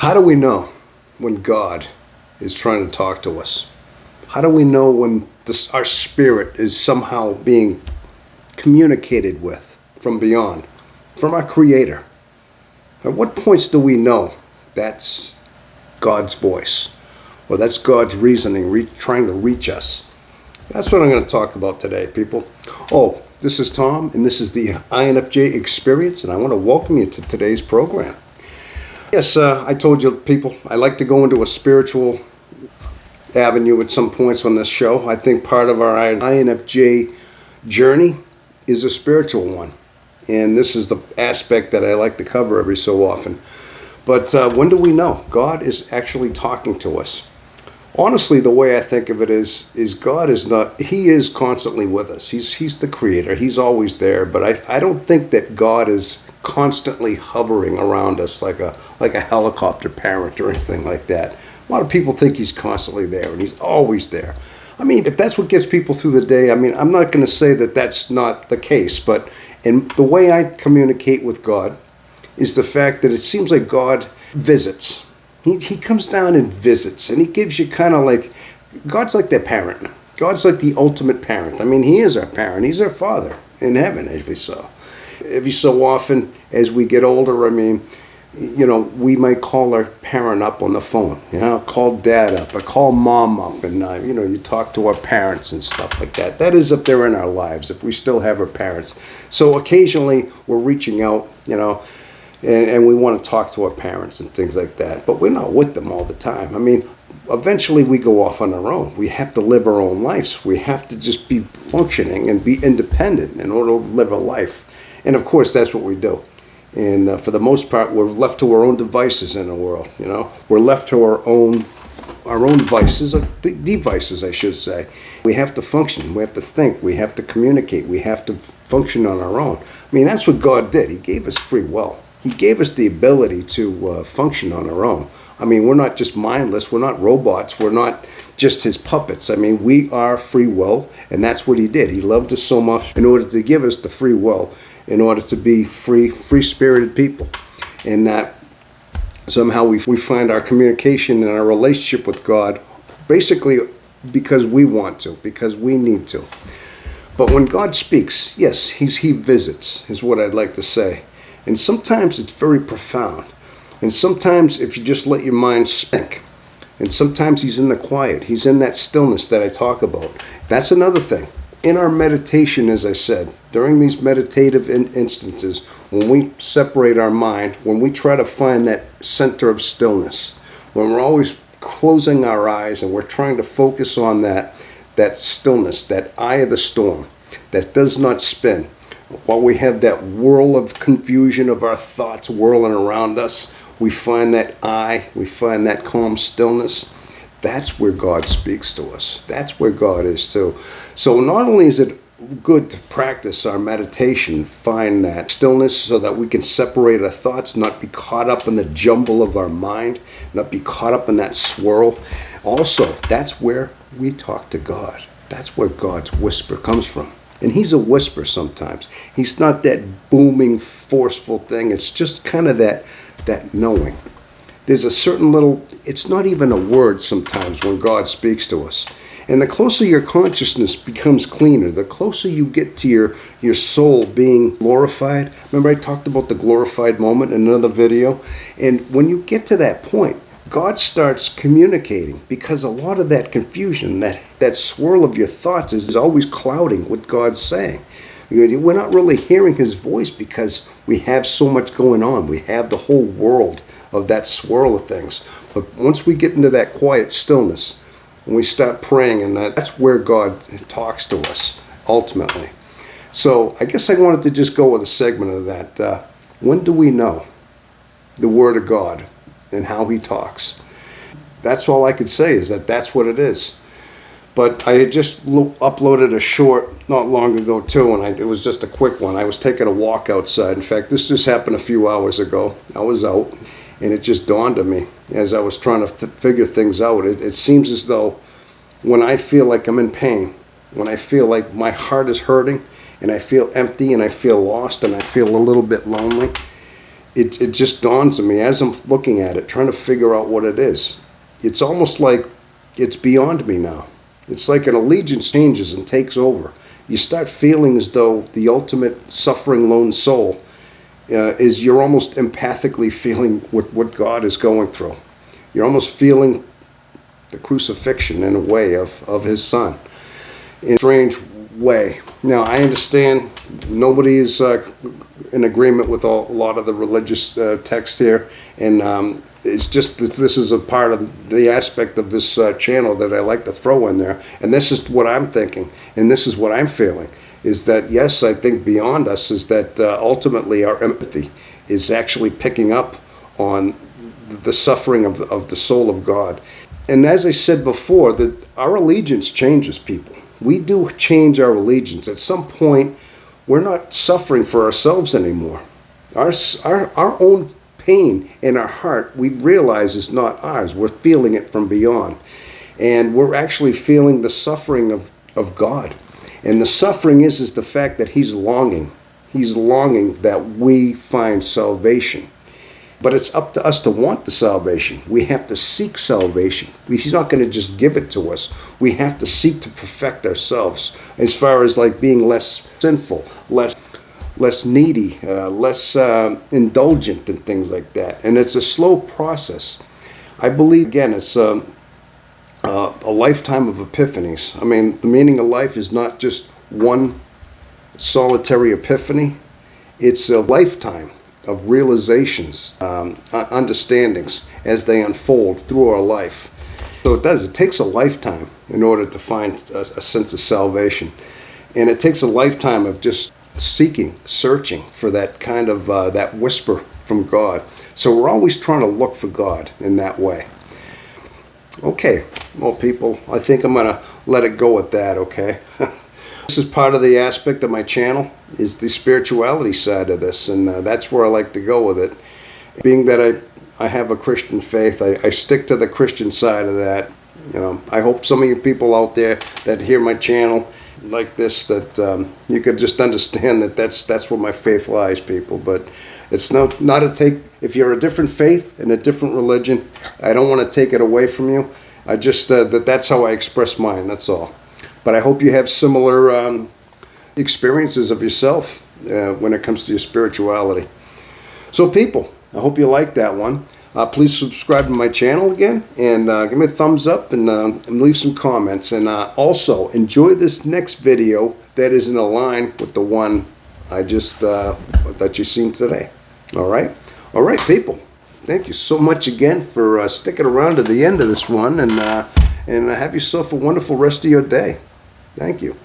How do we know when God is trying to talk to us? How do we know when our spirit is somehow being communicated with from beyond, from our Creator? At what points do we know that's God's voice, or that's God's reasoning trying to reach us? That's what I'm going to talk about today, people. Oh, this is Tom, and this is the INFJ Experience, and I want to welcome you to today's program. Yes, I told you, people, I like to go into a spiritual avenue at some points on this show. I think part of our INFJ journey is a spiritual one, and this is the aspect that I like to cover every so often. But when do we know God is actually talking to us? Honestly, the way I think of it is God is not, He is constantly with us. He's the Creator. He's always there. But I don't think that God is constantly hovering around us like a helicopter parent or anything like that. A lot of people think He's constantly there, and He's always there. I mean, if that's what gets people through the day, I mean, I'm not going to say that that's not the case. But in the way I communicate with God is the fact that it seems like God visits. He comes down and visits, and He gives you kind of like, God's like that parent. God's like the ultimate parent. I mean, He is our parent. He's our Father in heaven, every so often as we get older. I mean, you know, we might call our parent up on the phone. You know, call dad up, or call mom up, and you know, you talk to our parents and stuff like that. That is if they're in our lives, if we still have our parents. So occasionally we're reaching out, you know, and we want to talk to our parents and things like that. But we're not with them all the time. I mean, eventually we go off on our own. We have to live our own lives. We have to just be functioning and be independent in order to live a life. And of course, that's what we do. And for the most part, we're left to our own devices in the world. You know, we're left to our own vices, devices, I should say. We have to function. We have to think. We have to communicate. We have to function on our own. I mean, that's what God did. He gave us free will. He gave us the ability to function on our own. I mean, we're not just mindless. We're not robots. We're not just His puppets. I mean, we are free will, and that's what He did. He loved us so much in order to give us the free will, in order to be free-spirited people. And that somehow we find our communication and our relationship with God basically because we want to, because we need to. But when God speaks, yes, He visits, is what I'd like to say. And sometimes it's very profound. And sometimes if you just let your mind think. And sometimes He's in the quiet. He's in that stillness that I talk about. That's another thing. In our meditation, as I said, during these meditative instances, when we separate our mind, when we try to find that center of stillness, when we're always closing our eyes and we're trying to focus on that stillness, that eye of the storm that does not spin, while we have that whirl of confusion of our thoughts whirling around us, we find that we find that calm stillness. That's where God speaks to us. That's where God is too. So not only is it good to practice our meditation, find that stillness so that we can separate our thoughts, not be caught up in the jumble of our mind, not be caught up in that swirl. Also, that's where we talk to God. That's where God's whisper comes from. And He's a whisper sometimes. He's not that booming, forceful thing. It's just kind of that knowing. There's a certain little, it's not even a word sometimes when God speaks to us. And the closer your consciousness becomes cleaner, the closer you get to your soul being glorified. Remember I talked about the glorified moment in another video? And when you get to that point, God starts communicating, because a lot of that confusion, that swirl of your thoughts is always clouding what God's saying. We're not really hearing His voice because we have so much going on. We have the whole world of that swirl of things. But once we get into that quiet stillness and we start praying, and that's where God talks to us ultimately. So I guess I wanted to just go with a segment of that. When do we know the Word of God and how He talks? That's all I could say, is that that's what it is. But I had just uploaded a short not long ago too, and it was just a quick one. I was taking a walk outside. In fact, this just happened a few hours ago. I was out, and it just dawned on me as I was trying to figure things out. It seems as though when I feel like I'm in pain, when I feel like my heart is hurting, and I feel empty, and I feel lost, and I feel a little bit lonely, it just dawns on me as I'm looking at it, trying to figure out what it is. It's almost like it's beyond me now. It's like an allegiance changes and takes over. You start feeling as though the ultimate suffering lone soul is you're almost empathically feeling what God is going through. You're almost feeling the crucifixion in a way of his son in a strange way. Now, I understand nobody is in agreement with a lot of the religious text here, and it's just this is a part of the aspect of this channel that I like to throw in there, and this is what I'm thinking, and this is what I'm feeling, is that yes, I think beyond us is that ultimately our empathy is actually picking up on the suffering of the soul of God. And as I said before, that our allegiance changes, people. We do change our allegiance. At some point, we're not suffering for ourselves anymore. Our own pain in our heart, we realize is not ours. We're feeling it from beyond. And we're actually feeling the suffering of God. And the suffering is the fact that he's longing. He's longing that we find salvation. But it's up to us to want the salvation. We have to seek salvation. He's not going to just give it to us. We have to seek to perfect ourselves as far as like being less sinful, less needy, less indulgent and things like that. And it's a slow process. I believe, again, it's a lifetime of epiphanies. I mean, the meaning of life is not just one solitary epiphany. It's a lifetime of realizations, understandings as they unfold through our life. So it takes a lifetime in order to find a sense of salvation. And it takes a lifetime of just seeking, searching for that kind of, that whisper from God. So we're always trying to look for God in that way. Okay, well people, I think I'm going to let it go at that, okay? This is part of the aspect of my channel, is the spirituality side of this, and that's where I like to go with it. Being that I have a Christian faith, I stick to the Christian side of that. You know, I hope some of you people out there that hear my channel like this, that you could just understand that that's where my faith lies, people. But it's not a take. If you're a different faith and a different religion, I don't want to take it away from you. I just that's how I express mine. That's all. But I hope you have similar experiences of yourself when it comes to your spirituality. So people, I hope you like that one. Please subscribe to my channel again, and give me a thumbs up, and leave some comments. And also, enjoy this next video that is in line with the one I just that you've seen today. All right, people. Thank you so much again for sticking around to the end of this one, and have yourself a wonderful rest of your day. Thank you.